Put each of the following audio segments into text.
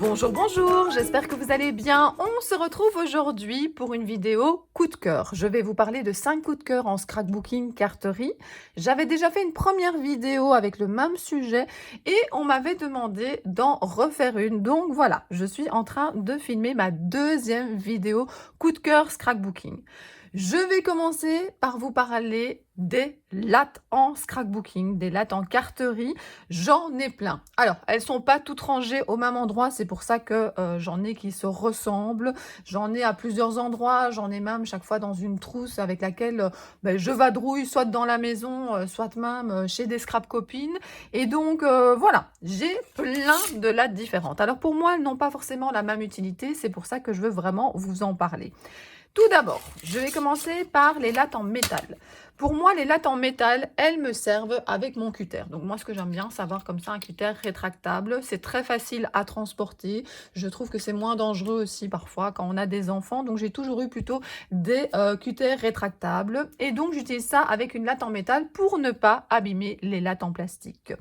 Bonjour, bonjour, j'espère que vous allez bien. On se retrouve aujourd'hui pour une vidéo coup de cœur. Je vais vous parler de 5 coups de cœur en scrapbooking carterie. J'avais déjà fait une première vidéo avec le même sujet et on m'avait demandé d'en refaire une. Donc voilà, je suis en train de filmer ma deuxième vidéo coup de cœur scrapbooking. Je vais commencer par vous parler des lattes en scrapbooking, des lattes en carterie. J'en ai plein. Alors, elles sont pas toutes rangées au même endroit, c'est pour ça que j'en ai qui se ressemblent. J'en ai à plusieurs endroits, j'en ai même chaque fois dans une trousse avec laquelle je vadrouille, soit dans la maison, soit même chez des scrap copines. Et donc, voilà, j'ai plein de lattes différentes. Alors pour moi, elles n'ont pas forcément la même utilité, c'est pour ça que je veux vraiment vous en parler. Tout d'abord, je vais commencer par les lattes en métal. Pour moi, les lattes en métal, elles me servent avec mon cutter. Donc moi, ce que j'aime bien, c'est avoir comme ça un cutter rétractable. C'est très facile à transporter. Je trouve que c'est moins dangereux aussi parfois quand on a des enfants. Donc j'ai toujours eu plutôt des cutters rétractables. Et donc j'utilise ça avec une latte en métal pour ne pas abîmer les lattes en plastique.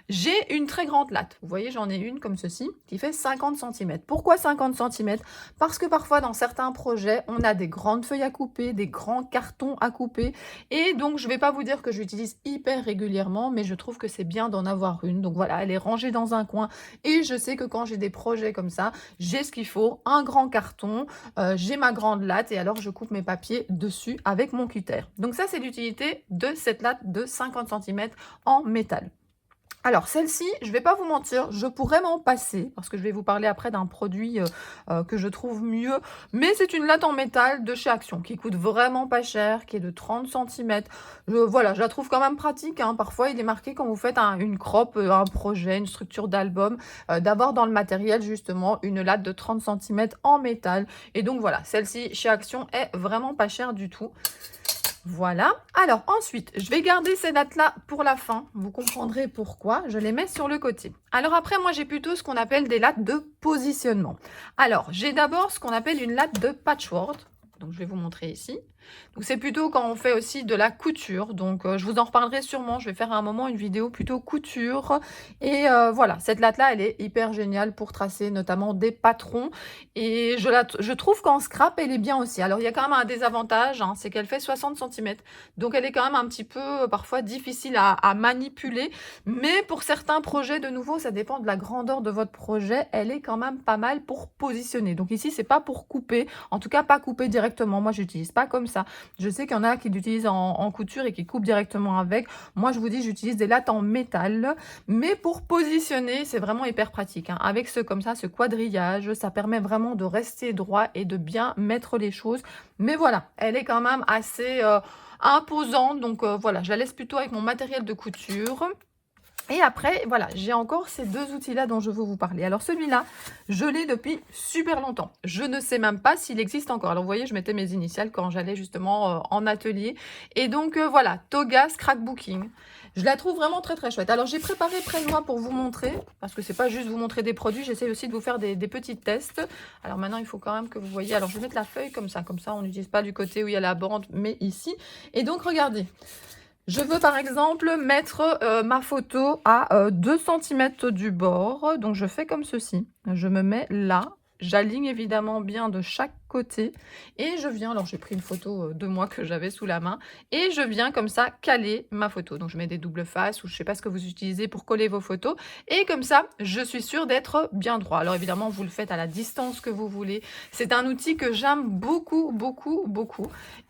J'ai une très grande latte. Vous voyez, j'en ai une comme ceci qui fait 50 cm. Pourquoi 50 cm? Parce que parfois dans certains projets, on a des grandes feuilles à couper, des grands cartons à couper. Et donc, je ne vais pas vous dire que j'utilise hyper régulièrement, mais je trouve que c'est bien d'en avoir une. Donc voilà, elle est rangée dans un coin. Et je sais que quand j'ai des projets comme ça, j'ai ce qu'il faut, un grand carton, j'ai ma grande latte et alors je coupe mes papiers dessus avec mon cutter. Donc ça, c'est l'utilité de cette latte de 50 cm en métal. Alors celle-ci, je ne vais pas vous mentir, je pourrais m'en passer parce que je vais vous parler après d'un produit que je trouve mieux. Mais c'est une latte en métal de chez Action qui coûte vraiment pas cher, qui est de 30 cm. Voilà, je la trouve quand même pratique. Hein. Parfois, il est marqué quand vous faites une crop, un projet, une structure d'album, d'avoir dans le matériel justement une latte de 30 cm en métal. Et donc voilà, celle-ci chez Action est vraiment pas chère du tout. Voilà. Alors ensuite, je vais garder ces lattes-là pour la fin. Vous comprendrez pourquoi. Je les mets sur le côté. Alors après, moi, j'ai plutôt ce qu'on appelle des lattes de positionnement. Alors, j'ai d'abord ce qu'on appelle une latte de patchwork. Donc, je vais vous montrer ici. Donc, c'est plutôt quand on fait aussi de la couture. Donc, je vous en reparlerai sûrement. Je vais faire à un moment une vidéo plutôt couture. Et voilà, cette latte-là, elle est hyper géniale pour tracer notamment des patrons. Et je trouve qu'en scrap, elle est bien aussi. Alors, il y a quand même un désavantage, hein, c'est qu'elle fait 60 cm. Donc, elle est quand même un petit peu parfois difficile à manipuler. Mais pour certains projets, de nouveau, ça dépend de la grandeur de votre projet. Elle est quand même pas mal pour positionner. Donc, ici, c'est pas pour couper. En tout cas, pas couper directement. Moi, j'utilise pas comme ça. Je sais qu'il y en a qui l'utilisent en couture et qui coupent directement avec. Moi, je vous dis, j'utilise des lattes en métal. Mais pour positionner, c'est vraiment hyper pratique. Hein. Avec comme ça, ce quadrillage, ça permet vraiment de rester droit et de bien mettre les choses. Mais voilà, elle est quand même assez imposante. Donc voilà, je la laisse plutôt avec mon matériel de couture. Et après, voilà, j'ai encore ces deux outils-là dont je veux vous parler. Alors celui-là, je l'ai depuis super longtemps. Je ne sais même pas s'il existe encore. Alors vous voyez, je mettais mes initiales quand j'allais justement en atelier. Et donc voilà, Toga Scrapbooking. Je la trouve vraiment très très chouette. Alors j'ai préparé près de moi pour vous montrer, parce que c'est pas juste vous montrer des produits, j'essaie aussi de vous faire des petits tests. Alors maintenant, il faut quand même que vous voyez. Alors je vais mettre la feuille comme ça on n'utilise pas du côté où il y a la bande, mais ici. Et donc regardez. Je veux par exemple mettre ma photo à 2 cm du bord. Donc je fais comme ceci. Je me mets là. J'aligne évidemment bien de chaque côté et je viens, alors j'ai pris une photo de moi que j'avais sous la main et je viens comme ça caler ma photo. Donc je mets des doubles faces ou je sais pas ce que vous utilisez pour coller vos photos et comme ça je suis sûre d'être bien droit. Alors évidemment vous le faites à la distance que vous voulez. C'est un outil que j'aime beaucoup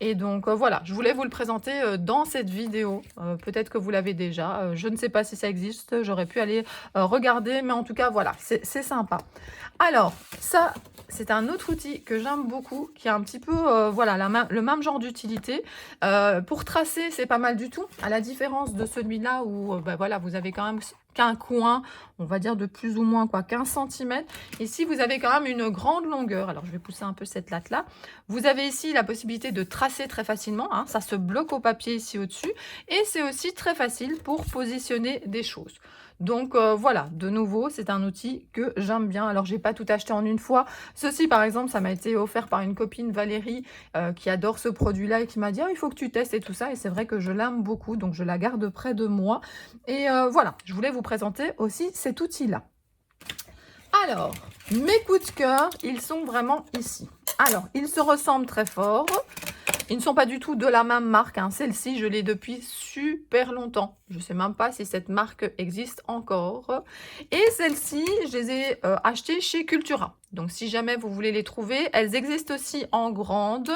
et donc voilà, je voulais vous le présenter dans cette vidéo. Peut-être que vous l'avez déjà, je ne sais pas si ça existe, j'aurais pu aller regarder, mais en tout cas voilà, c'est sympa. Alors ça, c'est un autre outil que j'aime beaucoup, qui a un petit peu voilà, le même genre d'utilité. Pour tracer, c'est pas mal du tout, à la différence de celui-là où voilà, vous avez quand même qu'un coin, on va dire de plus ou moins 15 cm. Ici, vous avez quand même une grande longueur. Alors, je vais pousser un peu cette latte-là. Vous avez ici la possibilité de tracer très facilement. Hein, ça se bloque au papier ici au-dessus. Et c'est aussi très facile pour positionner des choses. Donc voilà, de nouveau, c'est un outil que j'aime bien. Alors, j'ai pas tout acheté en une fois. Ceci, par exemple, ça m'a été offert par une copine, Valérie, qui adore ce produit-là et qui m'a dit « il faut que tu testes et tout ça ». Et c'est vrai que je l'aime beaucoup, donc je la garde près de moi. Et voilà, je voulais vous présenter aussi cet outil-là. Alors, mes coups de cœur, ils sont vraiment ici. Alors, ils se ressemblent très fort. Ils ne sont pas du tout de la même marque, hein. Celle-ci, je l'ai depuis super longtemps. Je ne sais même pas si cette marque existe encore. Et celles-ci, je les ai achetées chez Cultura. Donc, si jamais vous voulez les trouver, elles existent aussi en grande.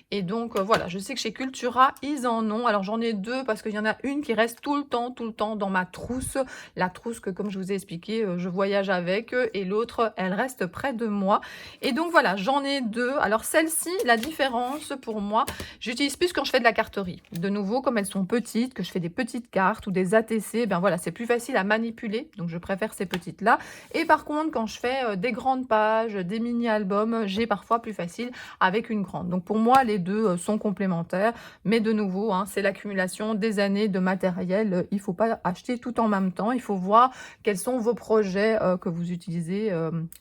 Et donc, voilà, je sais que chez Cultura, ils en ont. Alors, j'en ai deux parce qu'il y en a une qui reste tout le temps dans ma trousse. La trousse que, comme je vous ai expliqué, je voyage avec. Et l'autre, elle reste près de moi. Et donc, voilà, j'en ai deux. Alors, celle-ci, la différence pour moi, j'utilise plus quand je fais de la carterie. De nouveau, comme elles sont petites, que je fais des petites cartes ou des ATC, ben voilà, c'est plus facile à manipuler. Donc, je préfère ces petites-là. Et par contre, quand je fais des grandes pages, des mini-albums, j'ai parfois plus facile avec une grande. Donc, pour moi, les deux sont complémentaires. Mais de nouveau, hein, c'est l'accumulation des années de matériel. Il ne faut pas acheter tout en même temps. Il faut voir quels sont vos projets que vous utilisez.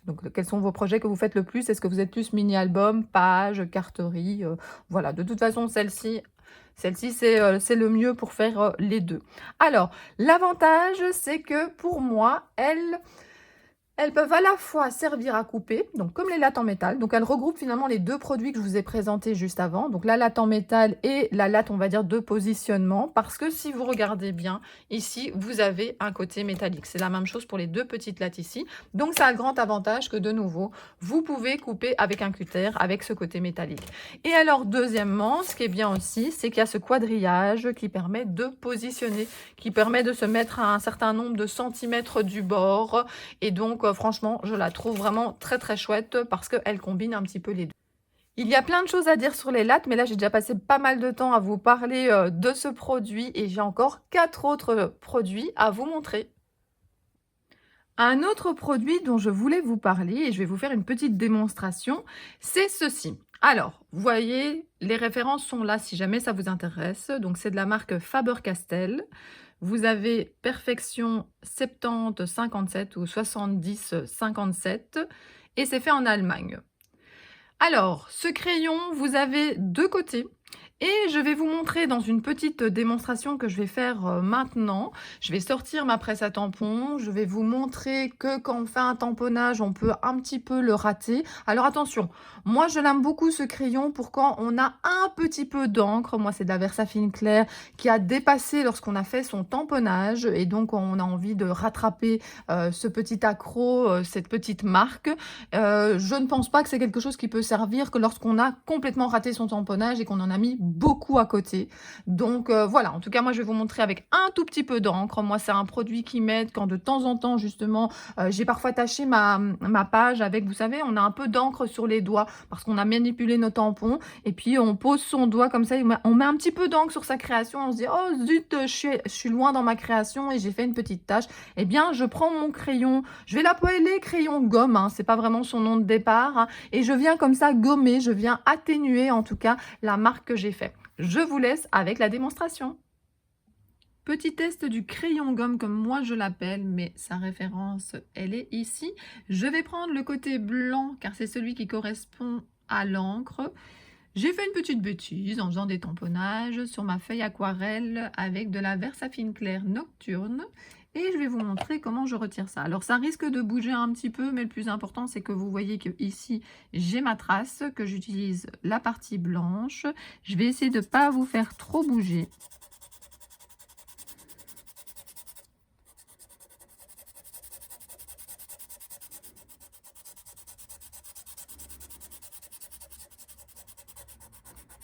Donc, quels sont vos projets que vous faites le plus. Est-ce que vous êtes plus mini-album, page, carterie voilà, de toute façon, celle-ci, c'est le mieux pour faire les deux. Alors, l'avantage, c'est que pour moi, elles peuvent à la fois servir à couper, donc comme les lattes en métal. Donc, elles regroupent finalement les deux produits que je vous ai présentés juste avant. Donc, la latte en métal et la latte, on va dire, de positionnement. Parce que si vous regardez bien, ici, vous avez un côté métallique. C'est la même chose pour les deux petites lattes ici. Donc, ça a le grand avantage que, de nouveau, vous pouvez couper avec un cutter, avec ce côté métallique. Et alors, deuxièmement, ce qui est bien aussi, c'est qu'il y a ce quadrillage qui permet de positionner, qui permet de se mettre à un certain nombre de centimètres du bord. Et donc, franchement, je la trouve vraiment très très chouette parce qu'elle combine un petit peu les deux. Il y a plein de choses à dire sur les lattes, mais là, j'ai déjà passé pas mal de temps à vous parler de ce produit et j'ai encore 4 autres produits à vous montrer. Un autre produit dont je voulais vous parler, et je vais vous faire une petite démonstration, c'est ceci. Alors, vous voyez, les références sont là si jamais ça vous intéresse. Donc, c'est de la marque Faber-Castell. Vous avez Perfection 70-57 ou 70-57 et c'est fait en Allemagne. Alors, ce crayon, vous avez deux côtés. Et je vais vous montrer dans une petite démonstration que je vais faire maintenant. Je vais sortir ma presse à tampons. Je vais vous montrer que quand on fait un tamponnage, on peut un petit peu le rater. Alors attention, moi je l'aime beaucoup ce crayon pour quand on a un petit peu d'encre. Moi c'est de la Versafine claire qui a dépassé lorsqu'on a fait son tamponnage. Et donc on a envie de rattraper ce petit accroc, cette petite marque. Je ne pense pas que c'est quelque chose qui peut servir que lorsqu'on a complètement raté son tamponnage et qu'on en a mis beaucoup à côté. Donc voilà, en tout cas moi je vais vous montrer avec un tout petit peu d'encre. Moi c'est un produit qui m'aide quand de temps en temps justement j'ai parfois taché ma page avec, vous savez, on a un peu d'encre sur les doigts parce qu'on a manipulé nos tampons et puis on pose son doigt comme ça, on met un petit peu d'encre sur sa création, on se dit oh zut, je suis loin dans ma création et j'ai fait une petite tache. Eh bien je prends mon crayon, je vais l'appeler crayon gomme, hein, c'est pas vraiment son nom de départ, hein, et je viens comme ça gommer, je viens atténuer en tout cas la marque que j'ai fait. Je vous laisse avec la démonstration. Petit test du crayon gomme comme moi je l'appelle, mais sa référence elle est ici. Je vais prendre le côté blanc car c'est celui qui correspond à l'encre. J'ai fait une petite bêtise en faisant des tamponnages sur ma feuille aquarelle avec de la Versafine claire nocturne. Et je vais vous montrer comment je retire ça. Alors ça risque de bouger un petit peu, mais le plus important c'est que vous voyez que ici j'ai ma trace, que j'utilise la partie blanche. Je vais essayer de ne pas vous faire trop bouger.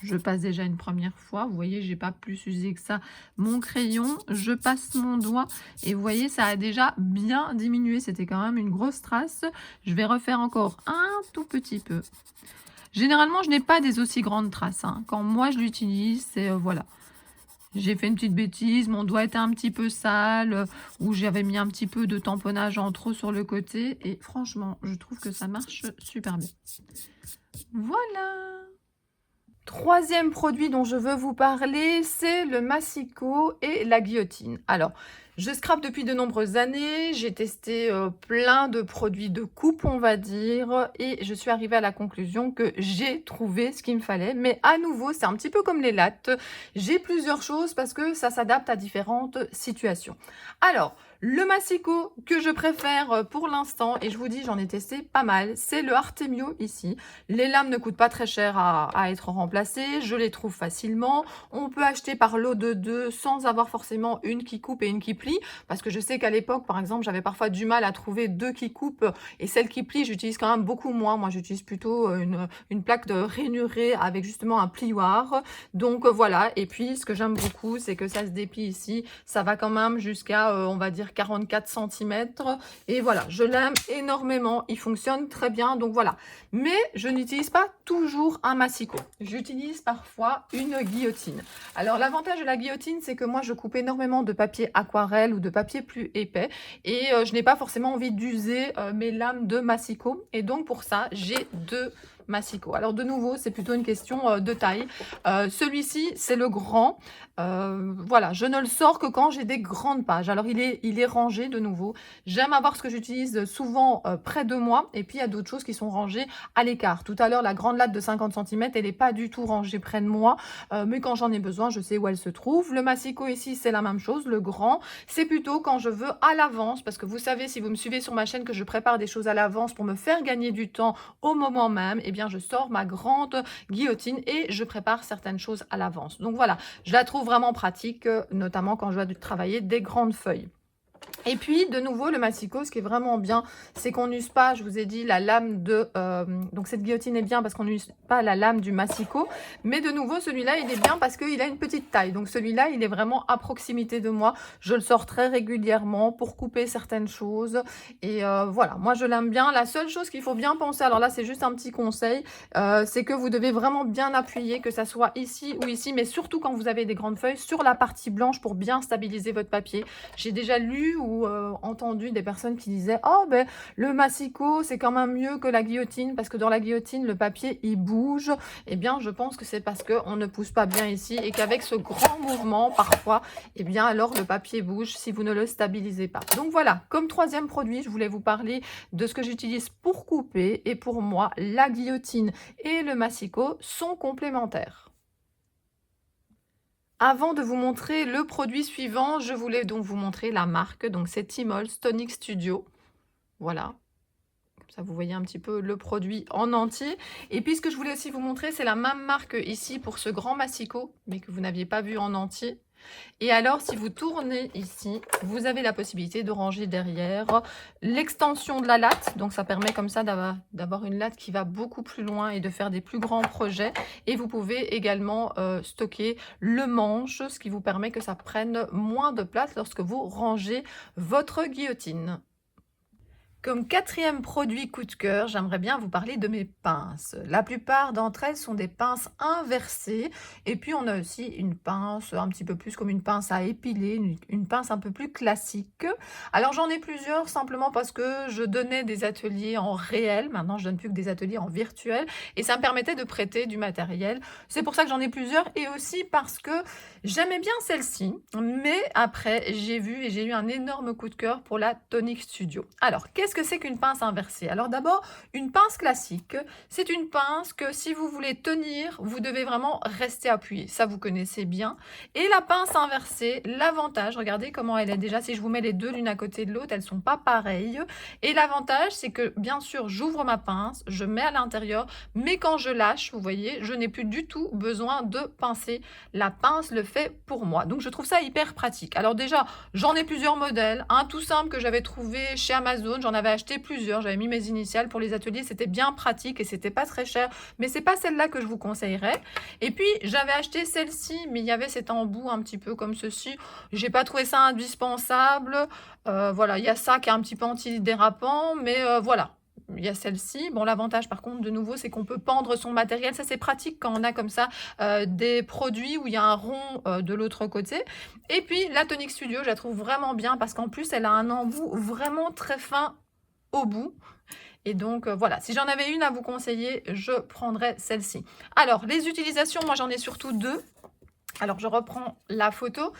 Je passe déjà une première fois, vous voyez, j'ai pas plus usé que ça mon crayon. Je passe mon doigt et vous voyez, ça a déjà bien diminué. C'était quand même une grosse trace. Je vais refaire encore un tout petit peu. Généralement, je n'ai pas des aussi grandes traces, hein. Quand moi je l'utilise, c'est voilà. J'ai fait une petite bêtise, mon doigt était un petit peu sale, ou j'avais mis un petit peu de tamponnage en trop sur le côté. Et franchement, je trouve que ça marche super bien. Voilà! Troisième produit dont je veux vous parler, c'est le massicot et la guillotine. Alors, Je scrape depuis de nombreuses années, j'ai testé plein de produits de coupe, on va dire, et je suis arrivée à la conclusion que j'ai trouvé ce qu'il me fallait. Mais à nouveau, c'est un petit peu comme les lattes, j'ai plusieurs choses parce que ça s'adapte à différentes situations. Alors, le massicot que je préfère pour l'instant, et je vous dis, j'en ai testé pas mal, c'est le Artemio ici. Les lames ne coûtent pas très cher à être remplacées, je les trouve facilement. On peut acheter par lot de deux sans avoir forcément une qui coupe et une qui plie, parce que je sais qu'à l'époque, par exemple, j'avais parfois du mal à trouver deux qui coupent et celle qui plie, j'utilise quand même beaucoup moins. Moi, j'utilise plutôt une plaque de rainuré avec justement un plioir. Donc voilà, et puis ce que j'aime beaucoup, c'est que ça se déplie ici. Ça va quand même jusqu'à, on va dire, 44 cm. Et voilà, je l'aime énormément. Il fonctionne très bien, donc voilà. Mais je n'utilise pas toujours un massicot. J'utilise parfois une guillotine. Alors l'avantage de la guillotine, c'est que moi je coupe énormément de papier aquarelle ou de papier plus épais et je n'ai pas forcément envie d'user mes lames de massicot, et donc pour ça j'ai deux massicot. Alors de nouveau, c'est plutôt une question de taille. Celui-ci, c'est le grand. Voilà, je ne le sors que quand j'ai des grandes pages. Alors il est rangé de nouveau. J'aime avoir ce que j'utilise souvent près de moi, et puis il y a d'autres choses qui sont rangées à l'écart. Tout à l'heure, la grande latte de 50 cm, elle n'est pas du tout rangée près de moi, mais quand j'en ai besoin, je sais où elle se trouve. Le massicot ici, c'est la même chose. Le grand, c'est plutôt quand je veux à l'avance, parce que vous savez, si vous me suivez sur ma chaîne, que je prépare des choses à l'avance pour me faire gagner du temps au moment même, eh bien je sors ma grande guillotine et je prépare certaines choses à l'avance. Donc voilà, je la trouve vraiment pratique, notamment quand je dois travailler des grandes feuilles. Et puis, de nouveau, le massicot, ce qui est vraiment bien, c'est qu'on n'use pas, je vous ai dit, la lame de... donc, cette guillotine est bien parce qu'on n'use pas la lame du massicot. Mais de nouveau, celui-là, il est bien parce qu'il a une petite taille. Donc, celui-là, il est vraiment à proximité de moi. Je le sors très régulièrement pour couper certaines choses. Et voilà, moi, je l'aime bien. La seule chose qu'il faut bien penser, alors là, c'est juste un petit conseil, c'est que vous devez vraiment bien appuyer, que ça soit ici ou ici, mais surtout quand vous avez des grandes feuilles, sur la partie blanche pour bien stabiliser votre papier. J'ai déjà lu ou entendu des personnes qui disaient « Oh, ben, le massicot, c'est quand même mieux que la guillotine, parce que dans la guillotine, le papier, il bouge. » Eh bien, je pense que c'est parce qu'on ne pousse pas bien ici et qu'avec ce grand mouvement, parfois, eh bien, alors le papier bouge si vous ne le stabilisez pas. Donc voilà, comme troisième produit, je voulais vous parler de ce que j'utilise pour couper. Et pour moi, la guillotine et le massicot sont complémentaires. Avant de vous montrer le produit suivant, je voulais donc vous montrer la marque. Donc c'est Tmall Tonic Studio. Voilà. Comme ça, vous voyez un petit peu le produit en entier. Et puis ce que je voulais aussi vous montrer, c'est la même marque ici pour ce grand massicot, mais que vous n'aviez pas vu en entier. Et alors, si vous tournez ici, vous avez la possibilité de ranger derrière l'extension de la latte. Donc, ça permet comme ça d'avoir une latte qui va beaucoup plus loin et de faire des plus grands projets. Et vous pouvez également stocker le manche, ce qui vous permet que ça prenne moins de place lorsque vous rangez votre guillotine. Comme quatrième produit coup de cœur, j'aimerais bien vous parler de mes pinces. La plupart d'entre elles sont des pinces inversées. Et puis, on a aussi une pince un petit peu plus comme une pince à épiler, une pince un peu plus classique. Alors, j'en ai plusieurs simplement parce que je donnais des ateliers en réel. Maintenant, je donne plus que des ateliers en virtuel. Et ça me permettait de prêter du matériel. C'est pour ça que j'en ai plusieurs. Et aussi parce que j'aimais bien celle-ci. Mais après, j'ai vu et j'ai eu un énorme coup de cœur pour la Tonic Studio. Alors, qu'est-ce que c'est qu'une pince inversée? Alors d'abord, une pince classique, c'est une pince que si vous voulez tenir, vous devez vraiment rester appuyé. Ça, vous connaissez bien. Et la pince inversée, l'avantage, regardez comment elle est déjà. Si je vous mets les deux l'une à côté de l'autre, elles ne sont pas pareilles. Et l'avantage, c'est que bien sûr, j'ouvre ma pince, je mets à l'intérieur, mais quand je lâche, vous voyez, je n'ai plus du tout besoin de pincer. La pince le fait pour moi. Donc, je trouve ça hyper pratique. Alors déjà, j'en ai plusieurs modèles. Un tout simple que j'avais trouvé chez Amazon, j'en avais acheté plusieurs, j'avais mis mes initiales pour les ateliers, c'était bien pratique et c'était pas très cher, mais c'est pas celle-là que je vous conseillerais. Et puis j'avais acheté celle-ci, mais il y avait cet embout un petit peu comme ceci, j'ai pas trouvé ça indispensable. Voilà, il y a ça qui est un petit peu antidérapant, mais voilà. Il y a celle-ci. Bon, l'avantage par contre, de nouveau, c'est qu'on peut pendre son matériel. Ça, c'est pratique quand on a comme ça des produits où il y a un rond de l'autre côté. Et puis, la Tonic Studio, je la trouve vraiment bien parce qu'en plus, elle a un embout vraiment très fin au bout. Et donc, voilà, si j'en avais une à vous conseiller, je prendrais celle-ci. Alors, les utilisations, moi, j'en ai surtout deux. Alors, je reprends la photo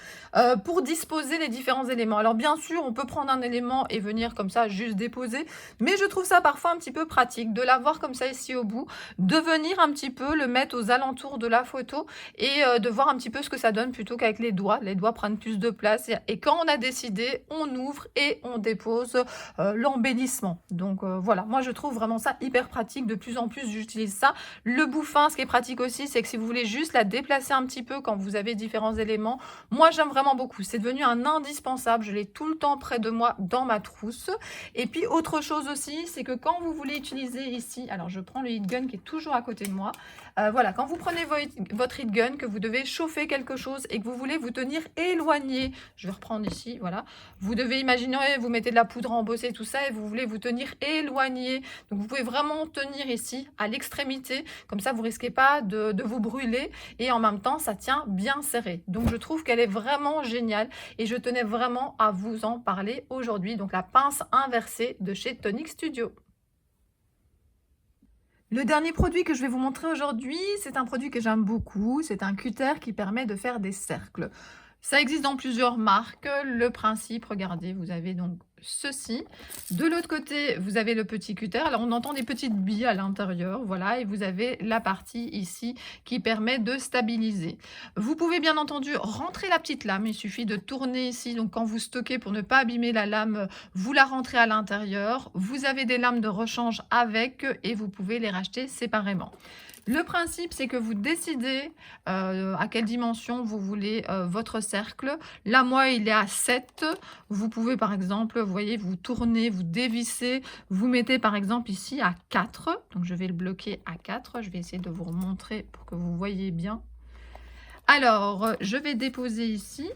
pour disposer les différents éléments. Alors, bien sûr, on peut prendre un élément et venir comme ça, juste déposer. Mais je trouve ça parfois un petit peu pratique de l'avoir comme ça ici au bout, de venir un petit peu le mettre aux alentours de la photo et de voir un petit peu ce que ça donne plutôt qu'avec les doigts. Les doigts prennent plus de place. Et quand on a décidé, on ouvre et on dépose l'embellissement. Donc, voilà, moi, je trouve vraiment ça hyper pratique. De plus en plus, j'utilise ça. Le bout fin, ce qui est pratique aussi, c'est que si vous voulez juste la déplacer un petit peu quand vous avez différents éléments, moi j'aime vraiment beaucoup. C'est devenu un indispensable. Je l'ai tout le temps près de moi dans ma trousse. Et puis autre chose aussi, c'est que quand vous voulez utiliser ici, alors je prends le heat gun qui est toujours à côté de moi. Voilà, quand vous prenez votre heat gun, que vous devez chauffer quelque chose et que vous voulez vous tenir éloigné, je vais reprendre ici, voilà. Vous devez imaginer, vous mettez de la poudre embossée, tout ça, et vous voulez vous tenir éloigné. Donc vous pouvez vraiment tenir ici à l'extrémité, comme ça vous risquez pas de vous brûler et en même temps ça tient bien serré. Donc je trouve qu'elle est vraiment géniale et je tenais vraiment à vous en parler aujourd'hui. Donc la pince inversée de chez Tonic Studio. Le dernier produit que je vais vous montrer aujourd'hui, c'est un produit que j'aime beaucoup. C'est un cutter qui permet de faire des cercles. Ça existe dans plusieurs marques. Le principe, regardez, vous avez donc ceci. De l'autre côté, vous avez le petit cutter. Alors, on entend des petites billes à l'intérieur, voilà, et vous avez la partie ici qui permet de stabiliser. Vous pouvez bien entendu rentrer la petite lame. Il suffit de tourner ici. Donc, quand vous stockez pour ne pas abîmer la lame, vous la rentrez à l'intérieur. Vous avez des lames de rechange avec et vous pouvez les racheter séparément. Le principe, c'est que vous décidez à quelle dimension vous voulez votre cercle. Là, moi, il est à 7. Vous pouvez, par exemple, vous voyez, vous tournez, vous dévissez. Vous mettez, par exemple, ici à 4. Donc, je vais le bloquer à 4. Je vais essayer de vous remontrer pour que vous voyez bien. Alors, je vais déposer ici.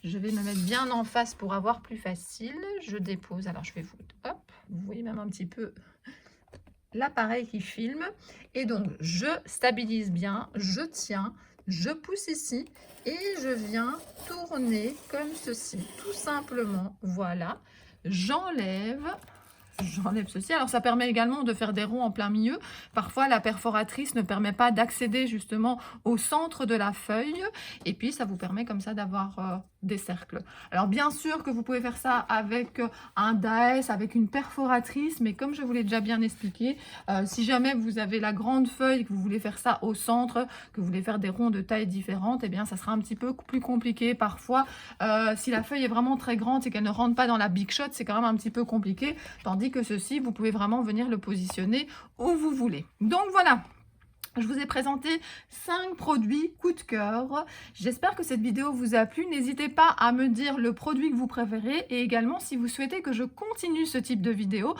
Je vais me mettre bien en face pour avoir plus facile. Je dépose. Alors, je vais vous... Hop, vous voyez même un petit peu l'appareil qui filme et donc je stabilise bien, je tiens, je pousse ici et je viens tourner comme ceci, tout simplement. Voilà, j'enlève ceci. Alors ça permet également de faire des ronds en plein milieu. Parfois la perforatrice ne permet pas d'accéder justement au centre de la feuille et puis ça vous permet comme ça d'avoir des cercles. Alors bien sûr que vous pouvez faire ça avec un DAES, avec une perforatrice, mais comme je vous l'ai déjà bien expliqué, si jamais vous avez la grande feuille et que vous voulez faire ça au centre, que vous voulez faire des ronds de taille différentes, eh bien ça sera un petit peu plus compliqué parfois. Si la feuille est vraiment très grande et qu'elle ne rentre pas dans la Big Shot, c'est quand même un petit peu compliqué, tandis que ceci, vous pouvez vraiment venir le positionner où vous voulez. Donc voilà. Je vous ai présenté 5 produits coup de cœur. J'espère que cette vidéo vous a plu. N'hésitez pas à me dire le produit que vous préférez et également si vous souhaitez que je continue ce type de vidéo.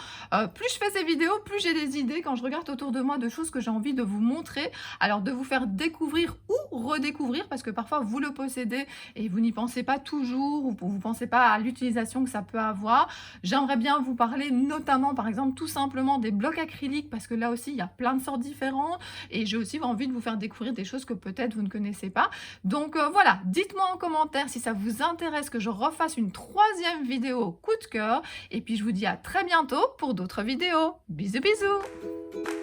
Plus je fais ces vidéos, plus j'ai des idées quand je regarde autour de moi de choses que j'ai envie de vous montrer. Alors de vous faire découvrir ou redécouvrir parce que parfois vous le possédez et vous n'y pensez pas toujours ou vous ne pensez pas à l'utilisation que ça peut avoir. J'aimerais bien vous parler notamment par exemple tout simplement des blocs acryliques parce que là aussi il y a plein de sortes différentes et j'ai aussi envie de vous faire découvrir des choses que peut-être vous ne connaissez pas. Donc voilà, dites-moi en commentaire si ça vous intéresse que je refasse une 3e vidéo coup de cœur. Et puis je vous dis à très bientôt pour d'autres vidéos. Bisous bisous.